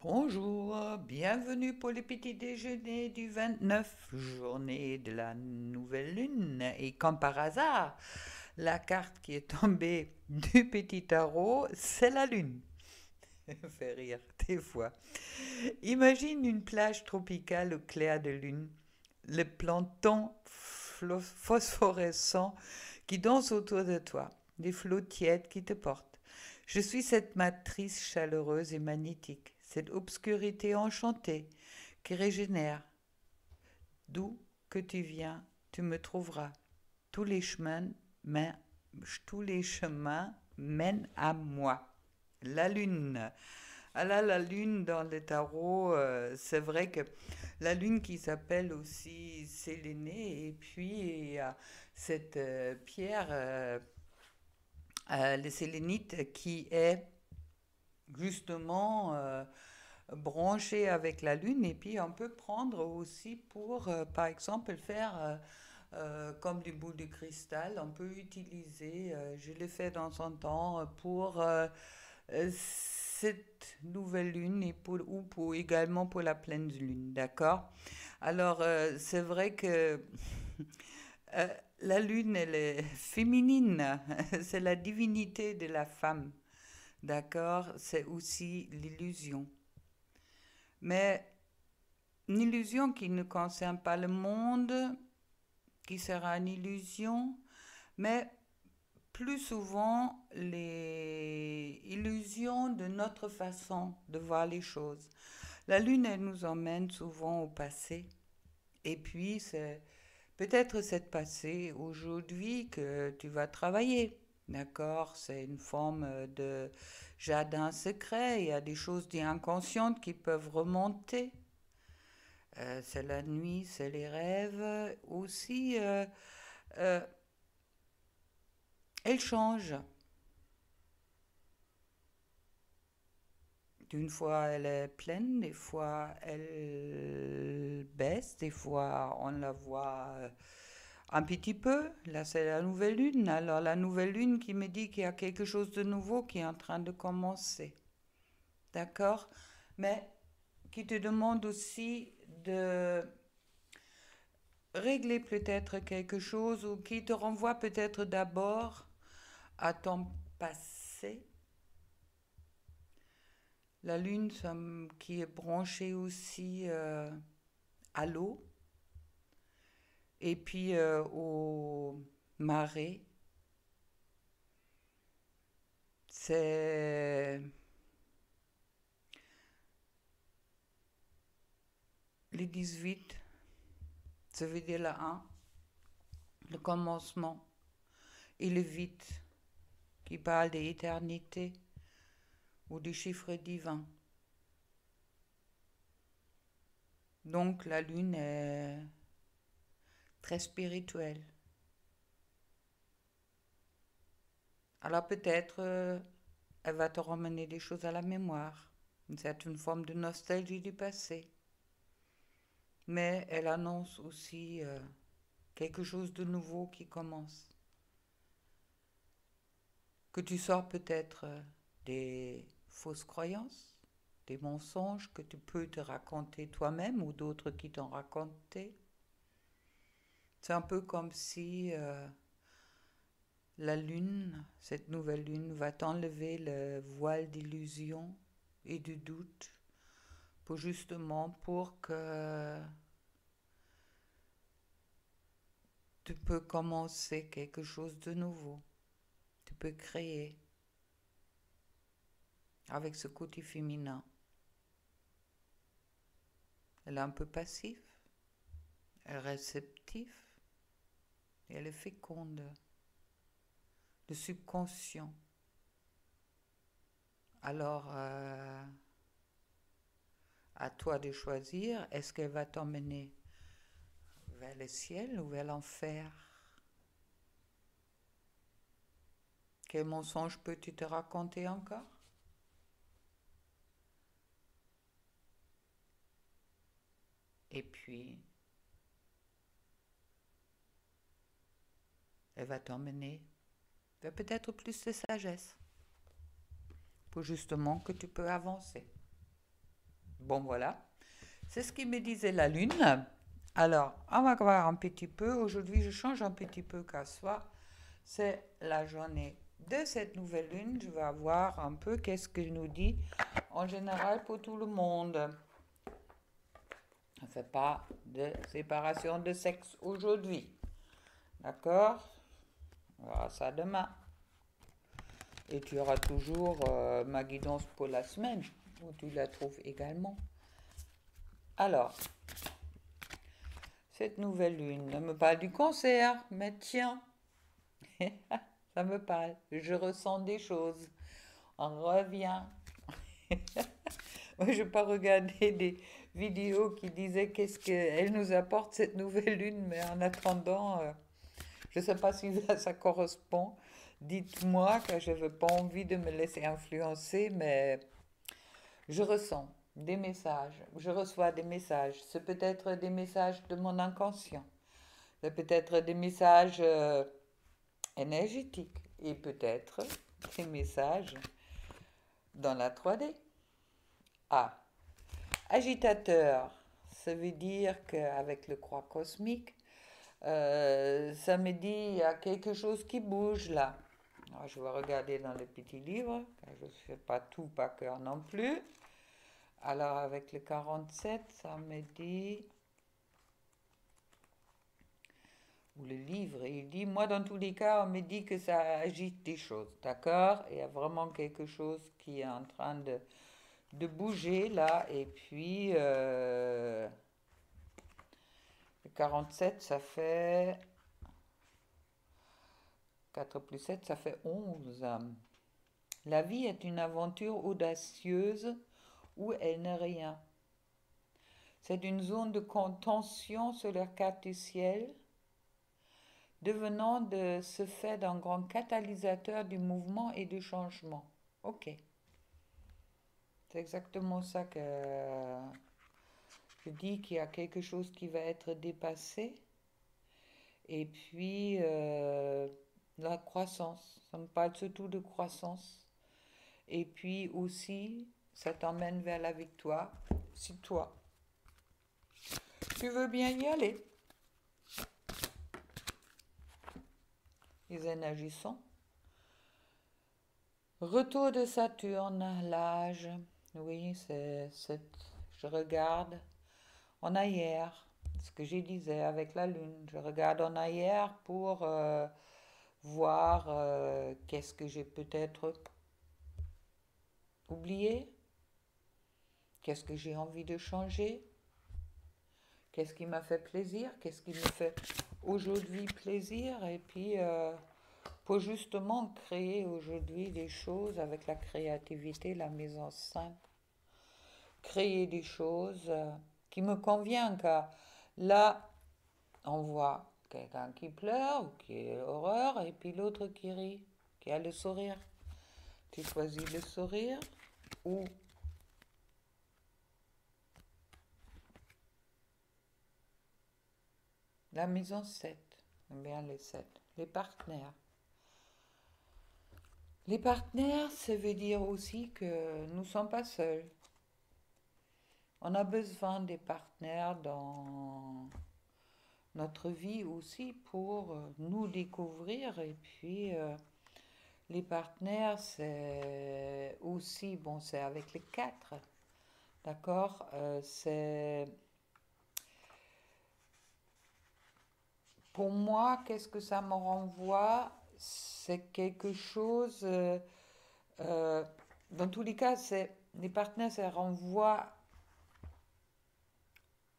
Bonjour, bienvenue pour le petit déjeuner du 29, journée de la nouvelle lune. Et comme par hasard, la carte qui est tombée du petit tarot, c'est la lune. Ça me fait rire des fois. Imagine une plage tropicale au clair de lune, le plancton phosphorescent qui danse autour de toi, des flots tièdes qui te portent. Je suis cette matrice chaleureuse et magnétique, cette obscurité enchantée qui régénère. D'où que tu viens, tu me trouveras. Tous les chemins, mènent- tous les chemins mènent à moi. La lune. Ah là, la lune dans le tarot, c'est vrai que la lune qui s'appelle aussi Sélénée, et puis il y a cette pierre, le sélénite, qui est justement branchée avec la lune, et puis on peut prendre aussi pour, par exemple, faire comme du boule de cristal, on peut utiliser, je l'ai fait dans son temps, pour cette nouvelle lune et ou pour, également pour la pleine lune, d'accord? Alors, c'est vrai que euh, la lune, elle est féminine, c'est la divinité de la femme, d'accord? C'est aussi l'illusion. Mais une illusion qui ne concerne pas le monde, qui sera une illusion, mais plus souvent les illusions de notre façon de voir les choses. La lune, elle nous emmène souvent au passé. Et puis, c'est peut-être cette passé aujourd'hui que tu vas travailler. D'accord? C'est une forme de jardin secret. Il y a des choses inconscientes qui peuvent remonter. C'est la nuit, c'est les rêves. Aussi, euh, elles changent. D'une fois, elle est pleine, des fois, elle baisse, des fois, on la voit un petit peu. Là, c'est la nouvelle lune. Alors, la nouvelle lune qui me dit qu'il y a quelque chose de nouveau qui est en train de commencer. D'accord? Mais qui te demande aussi de régler peut-être quelque chose ou qui te renvoie peut-être d'abord à ton passé. La lune qui est branchée aussi à l'eau et puis aux marées. C'est les 18, ça veut dire la un, le commencement, et le 8 qui parle d'éternité ou du chiffre divin. Donc la lune est très spirituelle. Alors peut-être elle va te ramener des choses à la mémoire, une certaine forme de nostalgie du passé. Mais elle annonce aussi quelque chose de nouveau qui commence. Que tu sors peut-être des fausses croyances, des mensonges que tu peux te raconter toi-même ou d'autres qui t'ont raconté. C'est un peu comme si la lune, cette nouvelle lune, va t'enlever le voile d'illusion et du doute pour que tu peux commencer quelque chose de nouveau. Tu peux créer avec ce côté féminin. Elle est un peu passive, elle est réceptive et elle est féconde. Le subconscient. Alors, à toi de choisir, est-ce qu'elle va t'emmener vers le ciel ou vers l'enfer? Quel mensonge peux-tu te raconter encore? Et puis, elle va t'emmener vers peut-être plus de sagesse pour justement que tu peux avancer. Bon, voilà. C'est ce qui me disait la Lune. Alors, on va voir un petit peu. Aujourd'hui, je change un petit peu car soit c'est la journée de cette nouvelle Lune. Je vais voir un peu qu'est-ce que nous dit en général pour tout le monde. On ne fait pas de séparation de sexe aujourd'hui. D'accord? On verra ça demain. Et tu auras toujours ma guidance pour la semaine, où tu la trouves également. Alors, cette nouvelle lune me parle du cancer, mais tiens, ça me parle. Je ressens des choses. On revient. Moi, je n'ai pas regardé des vidéos qui disaient qu'est-ce qu'elle nous apporte cette nouvelle lune, mais en attendant, je ne sais pas si ça correspond. Dites-moi, car je n'avais pas envie de me laisser influencer, mais je ressens des messages, je reçois des messages. C'est peut-être des messages de mon inconscient, c'est peut-être des messages énergétiques et peut-être des messages dans la 3D. Ah, agitateur, ça veut dire qu'avec le croix cosmique, ça me dit il y a quelque chose qui bouge là. Alors, je vais regarder dans le petit livre, car je ne fais pas tout par cœur non plus. Alors avec le 47, ça me dit, ou le livre, il dit, moi dans tous les cas, on me dit que ça agite des choses, d'accord? Il y a vraiment quelque chose qui est en train de bouger là, et puis le 47, ça fait 4 plus 7, ça fait 11. La vie est une aventure audacieuse où elle n'est rien. C'est une zone de tension sur leur carte du ciel, devenant de ce fait un grand catalyseur du mouvement et du changement. Ok. C'est exactement ça que je dis, qu'il y a quelque chose qui va être dépassé. Et puis, la croissance. Ça me parle surtout de croissance. Et puis aussi, ça t'emmène vers la victoire. Si toi, tu veux bien y aller. Les énergies sont. Retour de Saturne, l'âge. Oui, je regarde en arrière, ce que je disais avec la Lune. Je regarde en arrière pour voir qu'est-ce que j'ai peut-être oublié, qu'est-ce que j'ai envie de changer, qu'est-ce qui m'a fait plaisir, qu'est-ce qui me fait aujourd'hui plaisir, et puis pour justement créer aujourd'hui des choses avec la créativité, la mise en scène, créer des choses qui me conviennent, car là, on voit quelqu'un qui pleure ou qui est horreur, et puis l'autre qui rit, qui a le sourire. Tu choisis le sourire ou la mise en scène. J'aime bien les 7. Les partenaires. Les partenaires, ça veut dire aussi que nous ne sommes pas seuls. On a besoin des partenaires dans notre vie aussi pour nous découvrir. Et puis, les partenaires, c'est aussi, bon, c'est avec les 4, d'accord? C'est, pour moi, qu'est-ce que ça me renvoie? C'est quelque chose, euh, dans tous les cas, les partenaires, ça renvoie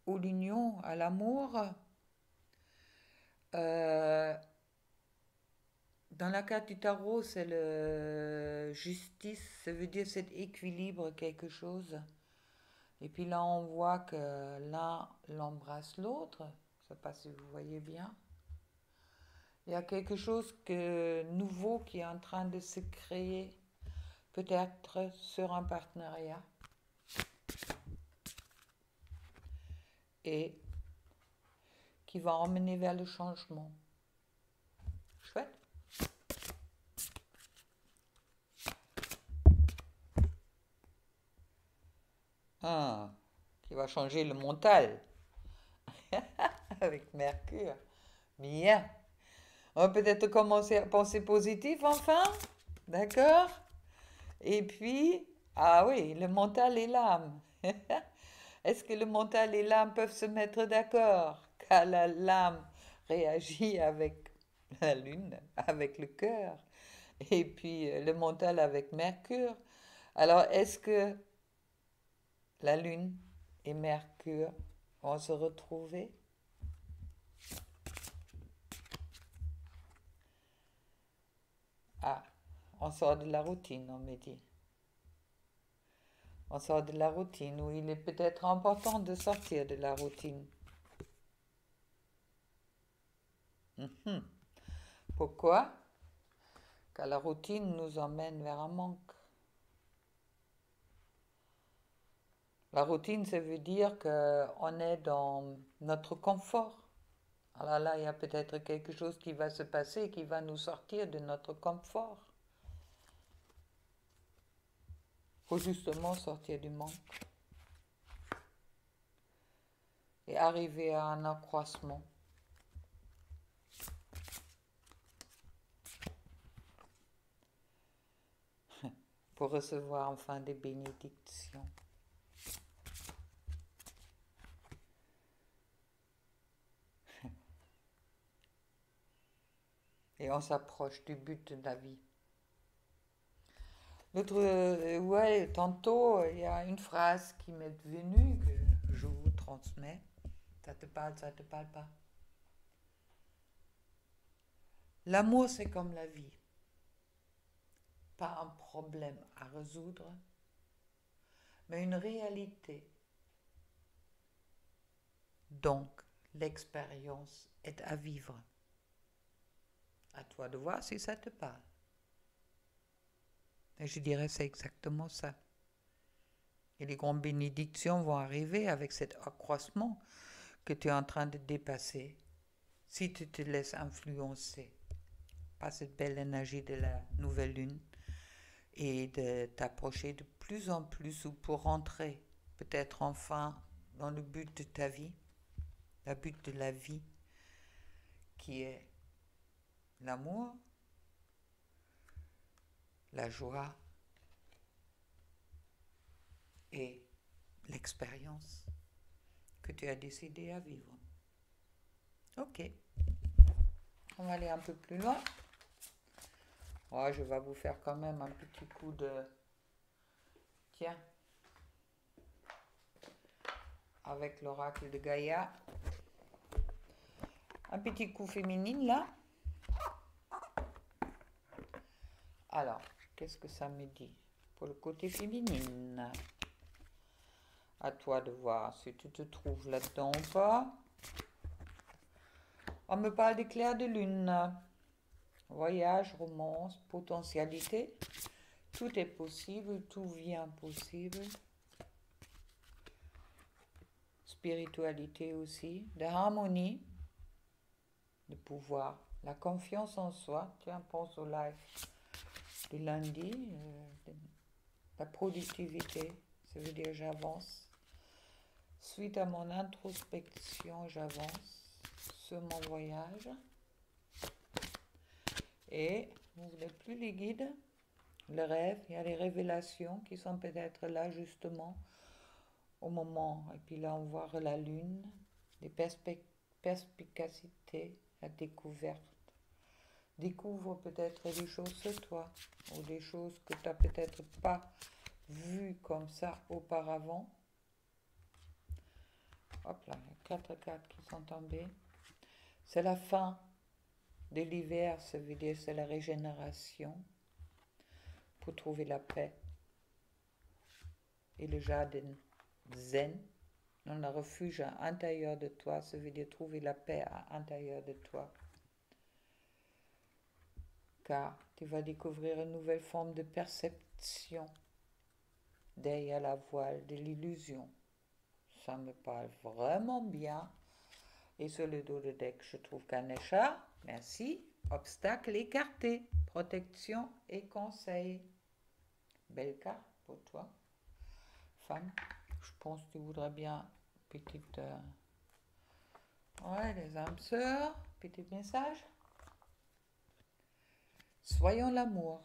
à l'union, à l'amour. Euh, Dans la carte du tarot, c'est le justice, ça veut dire cet équilibre, quelque chose. Et puis là, on voit que l'un l'embrasse l'autre. Je ne sais pas si vous voyez bien. Il y a quelque chose que nouveau qui est en train de se créer, peut-être sur un partenariat. Et qui va emmener vers le changement. Chouette. qui va changer le mental avec Mercure. Bien. On va peut-être commencer à penser positif enfin. D'accord? Et puis, ah oui, le mental et l'âme. Est-ce que le mental et l'âme peuvent se mettre d'accord? Car l'âme réagit avec la lune, avec le cœur, et puis le mental avec Mercure. Alors, est-ce que la lune et Mercure vont se retrouver? Ah, on sort de la routine, on me dit. On sort de la routine, où il est peut-être important de sortir de la routine. Mhm. Pourquoi? Car la routine nous emmène vers un manque. La routine, ça veut dire qu'on est dans notre confort. Alors là, il y a peut-être quelque chose qui va se passer qui va nous sortir de notre confort. Il faut justement sortir du manque et arriver à un accroissement. Pour recevoir enfin des bénédictions. Et on s'approche du but de la vie. Ouais, tantôt, il y a une phrase qui m'est venue que je vous transmets. Ça te parle pas. L'amour, c'est comme la vie. Pas un problème à résoudre, mais une réalité. Donc, l'expérience est à vivre. À toi de voir si ça te parle. Et je dirais c'est exactement ça. Et les grandes bénédictions vont arriver avec cet accroissement que tu es en train de dépasser si tu te laisses influencer par cette belle énergie de la nouvelle lune et de t'approcher de plus en plus ou pour rentrer peut-être enfin dans le but de ta vie, le but de la vie qui est l'amour, la joie et l'expérience que tu as décidé à vivre. Ok, on va aller un peu plus loin. Oh, je vais vous faire quand même un petit coup de... Tiens, avec l'oracle de Gaïa. Un petit coup féminine là. Alors, qu'est-ce que ça me dit pour le côté féminine? À toi de voir si tu te trouves là-dedans ou pas. On me parle des clairs de lune. Voyage, romance, potentialité. Tout est possible, tout vient possible. Spiritualité aussi, de harmonie, de pouvoir, la confiance en soi. Tiens, pense au live du lundi. La productivité, ça veut dire j'avance. Suite à mon introspection, j'avance sur mon voyage. Et vous n'êtes plus les guides, le rêve, il y a les révélations qui sont peut-être là justement au moment. Et puis là, on voit la lune, les perspicacités, la découverte. Découvre peut-être des choses sur toi ou des choses que tu n'as peut-être pas vues comme ça auparavant. Hop là, il y a 4 cartes qui sont tombées. C'est la fin de l'hiver, ça veut dire c'est la régénération pour trouver la paix. Et le jardin zen, dans le refuge à l'intérieur de toi, ça veut dire trouver la paix à l'intérieur de toi. Car tu vas découvrir une nouvelle forme de perception derrière la voile de l'illusion. Ça me parle vraiment bien. Et sur le dos de deck, je trouve Ganesha. Merci. Obstacle écarté. Protection et conseil. Belle carte pour toi. Femme. Je pense que tu voudrais bien, petite... Ouais, les âmes sœurs, petit message. Soyons l'amour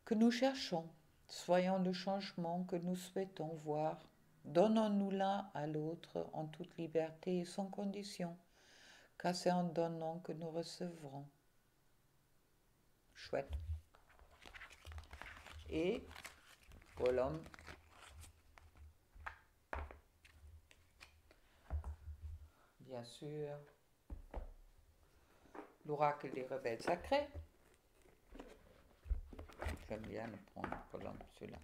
que nous cherchons, soyons le changement que nous souhaitons voir. Donnons-nous l'un à l'autre en toute liberté et sans condition, car c'est en donnant que nous recevrons. Chouette. Et pour l'homme, bien sûr, l'oracle des rebelles sacrés. J'aime bien le prendre pour l'homme, celui-là.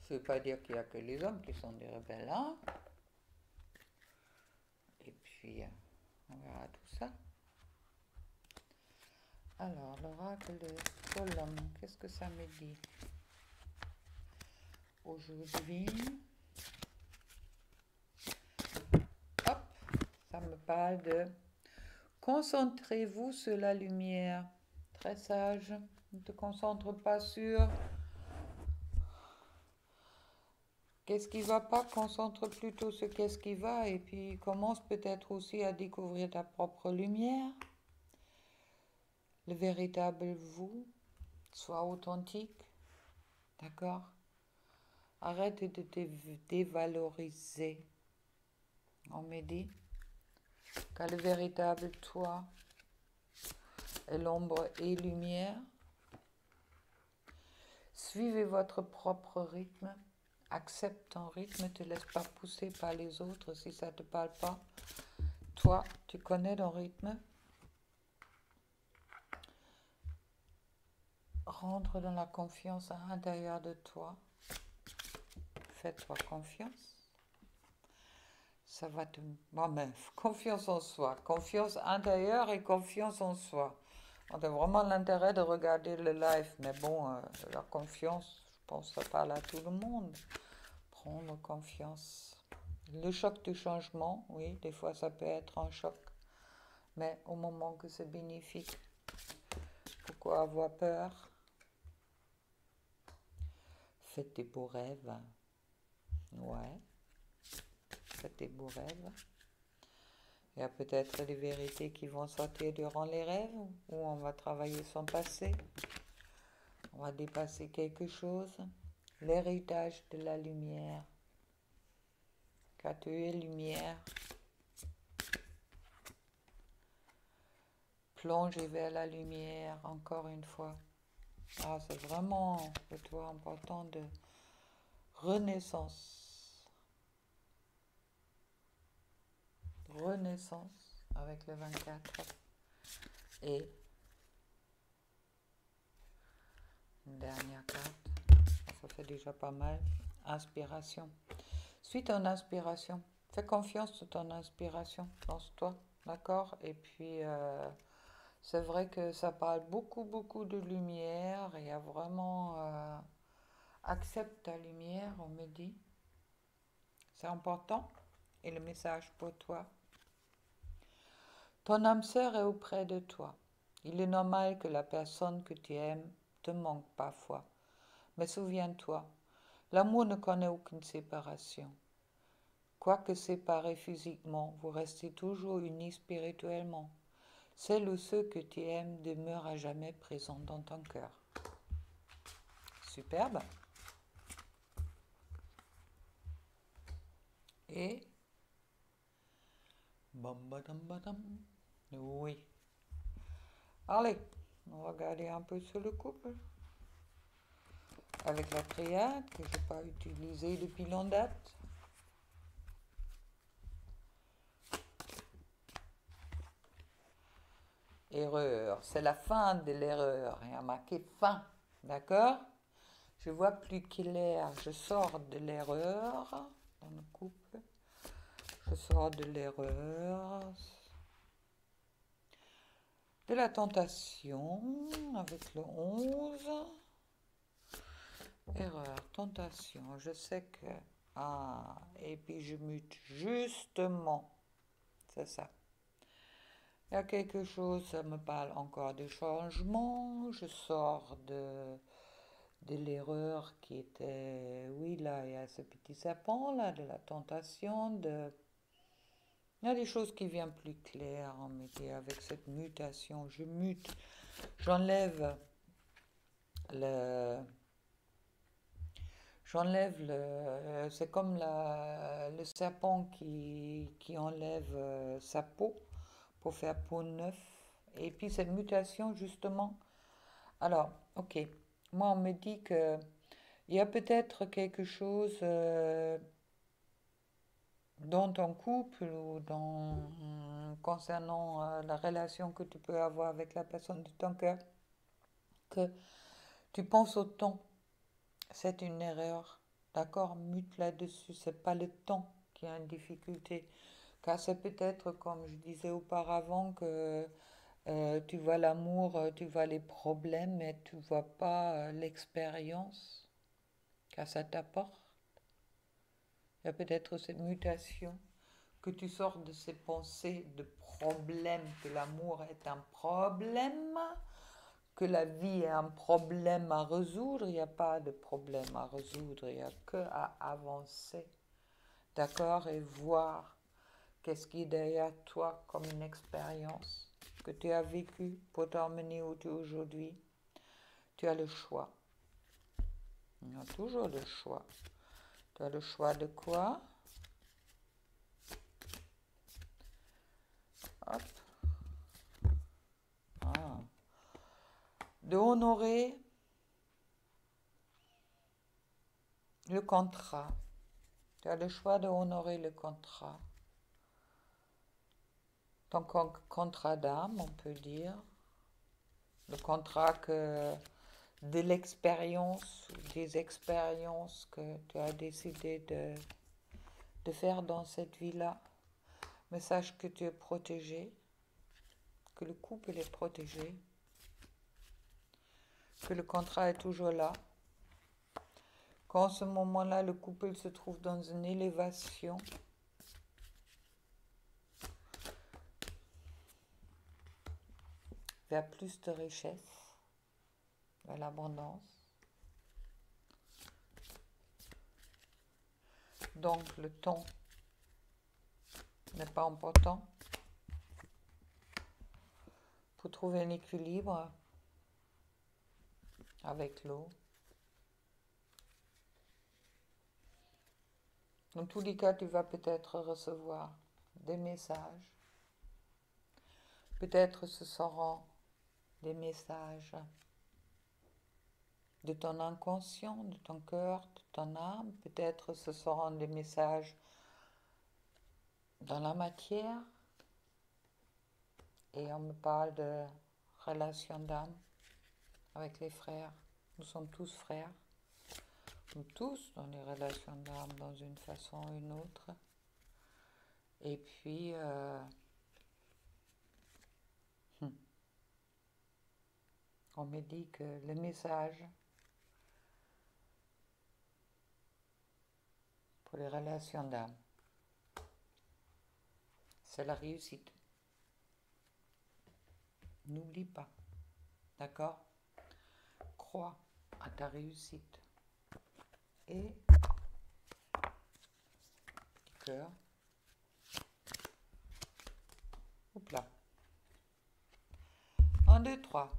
Ça ne veut pas dire qu'il n'y a que les hommes qui sont des rebelles, hein. Et puis, on verra tout ça. Alors, l'oracle de Solom, qu'est-ce que ça me dit aujourd'hui? Hop, ça me parle de concentrez-vous sur la lumière. Très sage. Ne te concentre pas sur qu'est-ce qui va pas, concentre plutôt sur qu'est-ce qui va et puis commence peut-être aussi à découvrir ta propre lumière. Le véritable vous, sois authentique, d'accord? Arrête de te dévaloriser. On me dit que le véritable toi est l'ombre et lumière. Suivez votre propre rythme. Accepte ton rythme, ne te laisse pas pousser par les autres si ça ne te parle pas. Toi, tu connais ton rythme. Rentre dans la confiance à l'intérieur de toi. Fais-toi confiance. Ça va te... Bon, mais confiance en soi. Confiance intérieure et confiance en soi. On a vraiment l'intérêt de regarder le live. Mais bon, la confiance, je pense que ça parle à tout le monde. Prendre confiance. Le choc du changement, oui, des fois ça peut être un choc. Mais au moment que c'est bénéfique, pourquoi avoir peur? Faites tes beaux rêves. Ouais. Faites tes beaux rêves. Il y a peut-être des vérités qui vont sortir durant les rêves, où on va travailler son passé. On va dépasser quelque chose. L'héritage de la lumière. Car tu es lumière. Plongez vers la lumière, encore une fois. Ah, c'est vraiment pour toi important de renaissance. Renaissance avec le 24. Et une dernière carte. Ça fait déjà pas mal. Inspiration. Suis ton inspiration. Fais confiance sur ton inspiration. Lance-toi. D'accord? Et puis, c'est vrai que ça parle beaucoup de lumière. Il y a vraiment... accepte ta lumière, on me dit. C'est important. Et le message pour toi. Ton âme sœur est auprès de toi. Il est normal que la personne que tu aimes te manque parfois. Mais souviens-toi, l'amour ne connaît aucune séparation. Quoique séparés physiquement, vous restez toujours unis spirituellement. Celle ou ceux que tu aimes demeurent à jamais présents dans ton cœur. Superbe. Et bam badam badam. Oui. Allez, on va regarder un peu sur le couple. Avec la triade que je n'ai pas utilisée depuis longue date. Erreur, c'est la fin de l'erreur. Il y a marqué fin, d'accord? Je vois plus clair, je sors de l'erreur dans le couple. Je sors de l'erreur. De la tentation avec le 11. Erreur, tentation, je sais que... Ah, et puis je mute justement. C'est ça. Il y a quelque chose, ça me parle encore de changement. Je sors de l'erreur qui était, oui, là, il y a ce petit serpent là, de la tentation, il y a des choses qui viennent plus claires, on me dit, avec cette mutation. Je mute, j'enlève le... C'est comme le serpent qui enlève sa peau pour faire peau neuve. Et puis cette mutation, justement. Alors, ok. Moi, on me dit que il y a peut-être quelque chose dans ton couple ou concernant la relation que tu peux avoir avec la personne de ton cœur, que tu penses au temps. C'est une erreur. D'accord? Mute là-dessus. C'est pas le temps qui a une difficulté. Car c'est peut-être, comme je disais auparavant, que tu vois l'amour, tu vois les problèmes, mais tu vois pas l'expérience car ça t'apporte. Il y a peut-être cette mutation, que tu sors de ces pensées de problème, que l'amour est un problème, que la vie est un problème à résoudre. Il n'y a pas de problème à résoudre, il n'y a que à avancer. D'accord? Et voir qu'est-ce qui est derrière toi comme une expérience que tu as vécue pour t'emmener où tu es aujourd'hui. Tu as le choix. Tu as toujours le choix. Tu as le choix de quoi? Hop. Ah. De honorer le contrat. Tu as le choix de honorer le contrat. Ton contrat d'âme, on peut dire. Le contrat de l'expérience, des expériences que tu as décidé de faire dans cette vie-là. Mais sache que tu es protégé, que le couple est protégé, que le contrat est toujours là, qu'en ce moment-là, le couple se trouve dans une élévation vers plus de richesse, vers l'abondance. Donc le temps n'est pas important pour trouver un équilibre avec l'eau. Dans tous les cas, tu vas peut-être recevoir des messages. Peut-être ce seront des messages de ton inconscient, de ton cœur, de ton âme. Peut-être ce seront des messages dans la matière. Et on me parle de relation d'âme avec les frères. Nous sommes tous frères. Nous tous dans les relations d'âme dans une façon ou une autre. Et puis, on me dit que le message pour les relations d'âme, c'est la réussite. N'oublie pas, d'accord? Crois à ta réussite. Et petit cœur. Hop là. 1, 2, 3.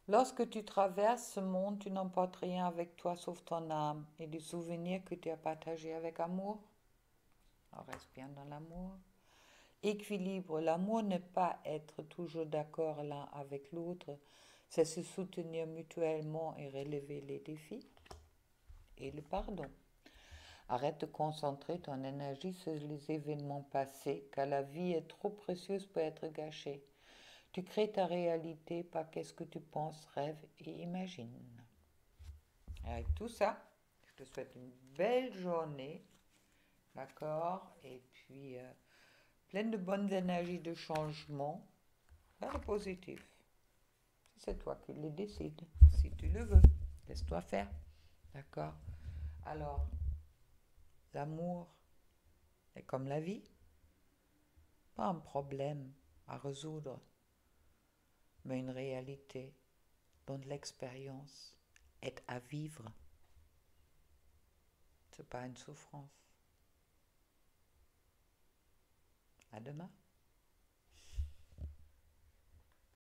Lorsque tu traverses ce monde, tu n'emportes rien avec toi sauf ton âme et des souvenirs que tu as partagés avec amour. On reste bien dans l'amour. Équilibre. L'amour n'est pas être toujours d'accord l'un avec l'autre, c'est se soutenir mutuellement et relever les défis. Et le pardon. Arrête de concentrer ton énergie sur les événements passés, car la vie est trop précieuse pour être gâchée. Tu crées ta réalité par qu'est-ce que tu penses, rêves et imagines. Avec tout ça, je te souhaite une belle journée, d'accord? Et puis, pleine de bonnes énergies de changement vers le positif. C'est toi qui le décides, si tu le veux. Laisse-toi faire, d'accord? Alors, l'amour est comme la vie, pas un problème à résoudre, mais une réalité dont l'expérience est à vivre. C'est pas une souffrance. À demain.